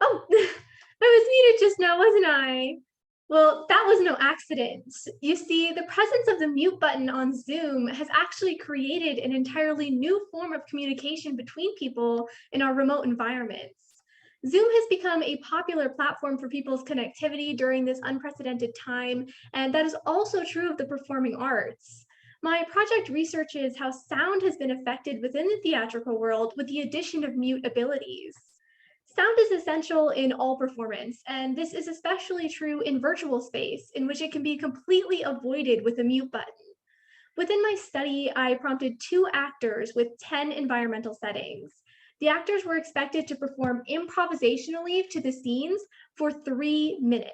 Oh, I was muted just now, wasn't I? Well, that was no accident. You see, the presence of the mute button on Zoom has actually created an entirely new form of communication between people in our remote environments. Zoom has become a popular platform for people's connectivity during this unprecedented time, and that is also true of the performing arts. My project researches how sound has been affected within the theatrical world with the addition of mute abilities. Sound is essential in all performance, and this is especially true in virtual space, in which it can be completely avoided with a mute button. Within my study, I prompted 2 actors with 10 environmental settings. The actors were expected to perform improvisationally to the scenes for 3 minutes.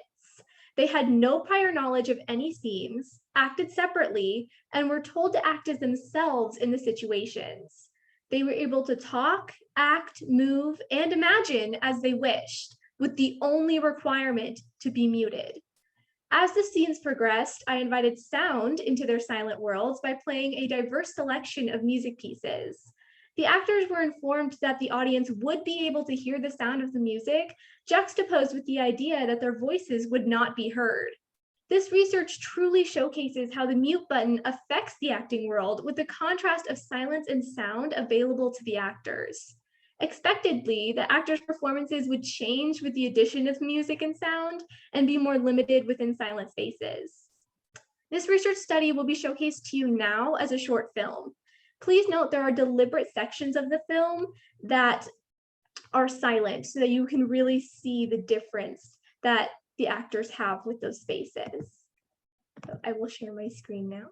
They had no prior knowledge of any scenes, acted separately, and were told to act as themselves in the situations. They were able to talk, act, move, and imagine as they wished, with the only requirement to be muted. As the scenes progressed, I invited sound into their silent worlds by playing a diverse selection of music pieces. The actors were informed that the audience would be able to hear the sound of the music, juxtaposed with the idea that their voices would not be heard. This research truly showcases how the mute button affects the acting world with the contrast of silence and sound available to the actors. Expectedly, the actors' performances would change with the addition of music and sound and be more limited within silent spaces. This research study will be showcased to you now as a short film. Please note there are deliberate sections of the film that are silent so that you can really see the difference that the actors have with those spaces. So I will share my screen now.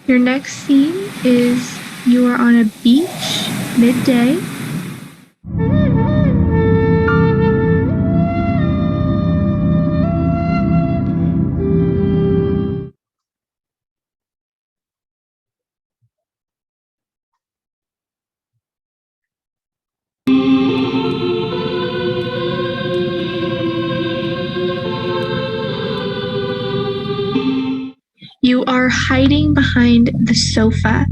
Your next scene is you are on a beach midday. You are hiding behind the sofa.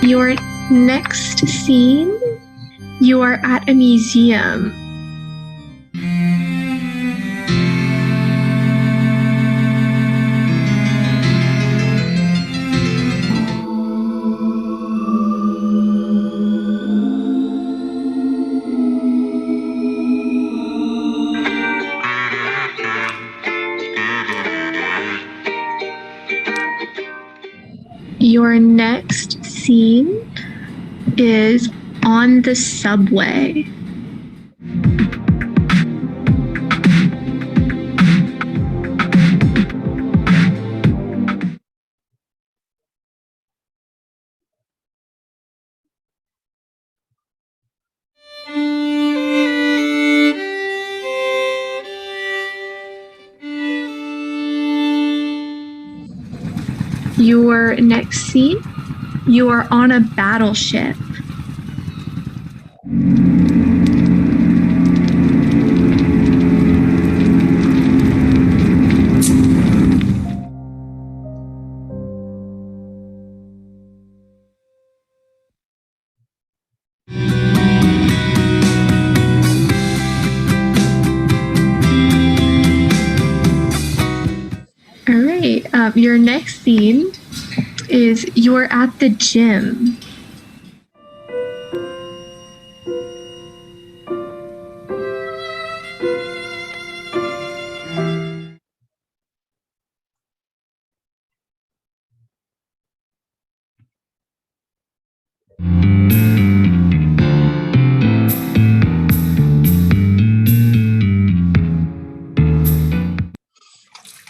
Your next scene, you are at a museum. Your next scene is on the subway. Your next scene, you are on a battleship. Your next scene is you're at the gym.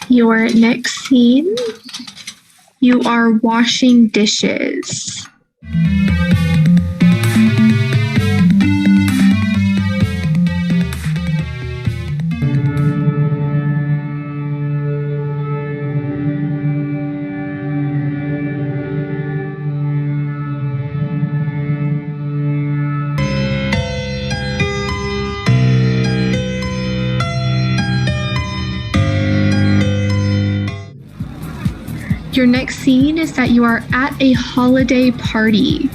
Your next scene, you are washing dishes. Your next scene is that you are at a holiday party.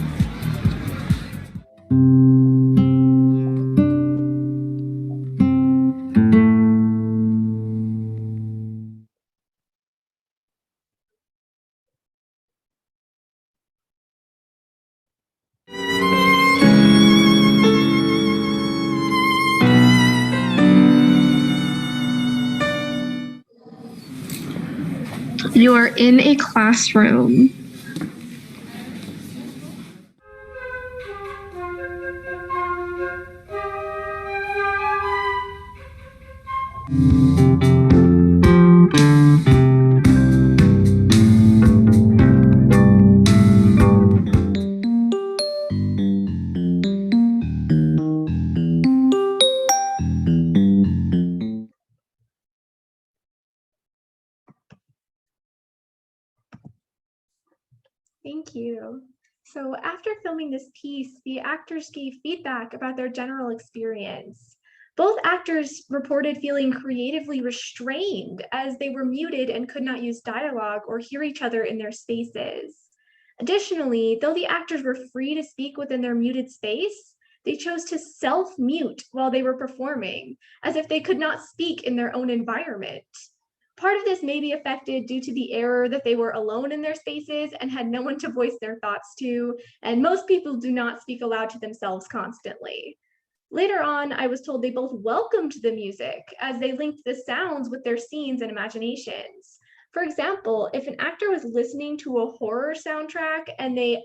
You are in a classroom. Thank you. So after filming this piece, the actors gave feedback about their general experience. Both actors reported feeling creatively restrained as they were muted and could not use dialogue or hear each other in their spaces. Additionally, though the actors were free to speak within their muted space, they chose to self-mute while they were performing, as if they could not speak in their own environment. Part of this may be affected due to the error that they were alone in their spaces and had no one to voice their thoughts to, and most people do not speak aloud to themselves constantly. Later on, I was told they both welcomed the music as they linked the sounds with their scenes and imaginations. For example, if an actor was listening to a horror soundtrack and they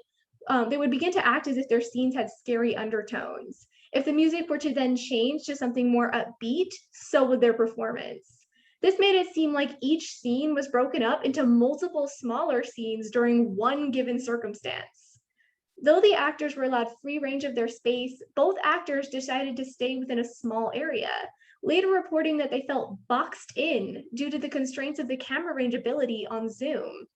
would begin to act as if their scenes had scary undertones. If the music were to then change to something more upbeat, so would their performance. This made it seem like each scene was broken up into multiple smaller scenes during one given circumstance. Though the actors were allowed free range of their space, both actors decided to stay within a small area, later reporting that they felt boxed in due to the constraints of the camera range ability on Zoom.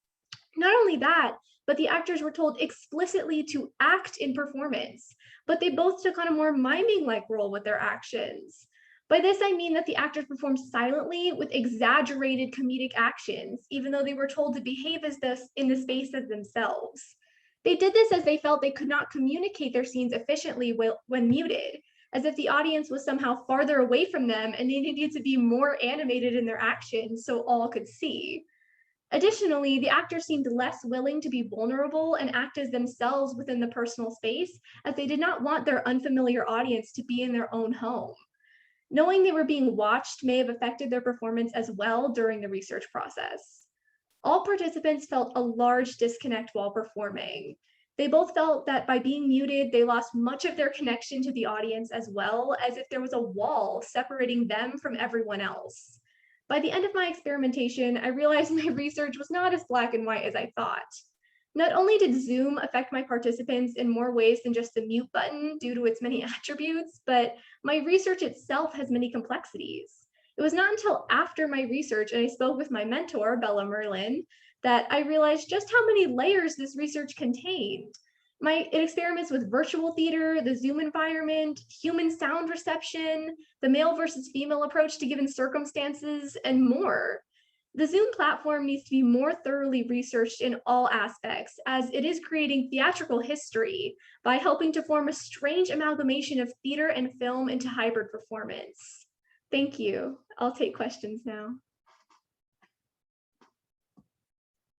Not only that, but the actors were told explicitly to act in performance, but they both took on a more miming-like role with their actions. By this, I mean that the actors performed silently with exaggerated comedic actions, even though they were told to behave as this in the space as themselves. They did this as they felt they could not communicate their scenes efficiently when muted, as if the audience was somehow farther away from them and they needed to be more animated in their actions so all could see. Additionally, the actors seemed less willing to be vulnerable and act as themselves within the personal space, as they did not want their unfamiliar audience to be in their own home. Knowing they were being watched may have affected their performance as well during the research process. All participants felt a large disconnect while performing. They both felt that by being muted, they lost much of their connection to the audience as well, as if there was a wall separating them from everyone else. By the end of my experimentation, I realized my research was not as black and white as I thought. Not only did Zoom affect my participants in more ways than just the mute button due to its many attributes, but my research itself has many complexities. It was not until after my research and I spoke with my mentor, Bella Merlin, that I realized just how many layers this research contained. My experiments with virtual theater, the Zoom environment, human sound reception, the male versus female approach to given circumstances, and more. The Zoom platform needs to be more thoroughly researched in all aspects, as it is creating theatrical history by helping to form a strange amalgamation of theater and film into hybrid performance. Thank you. I'll take questions now.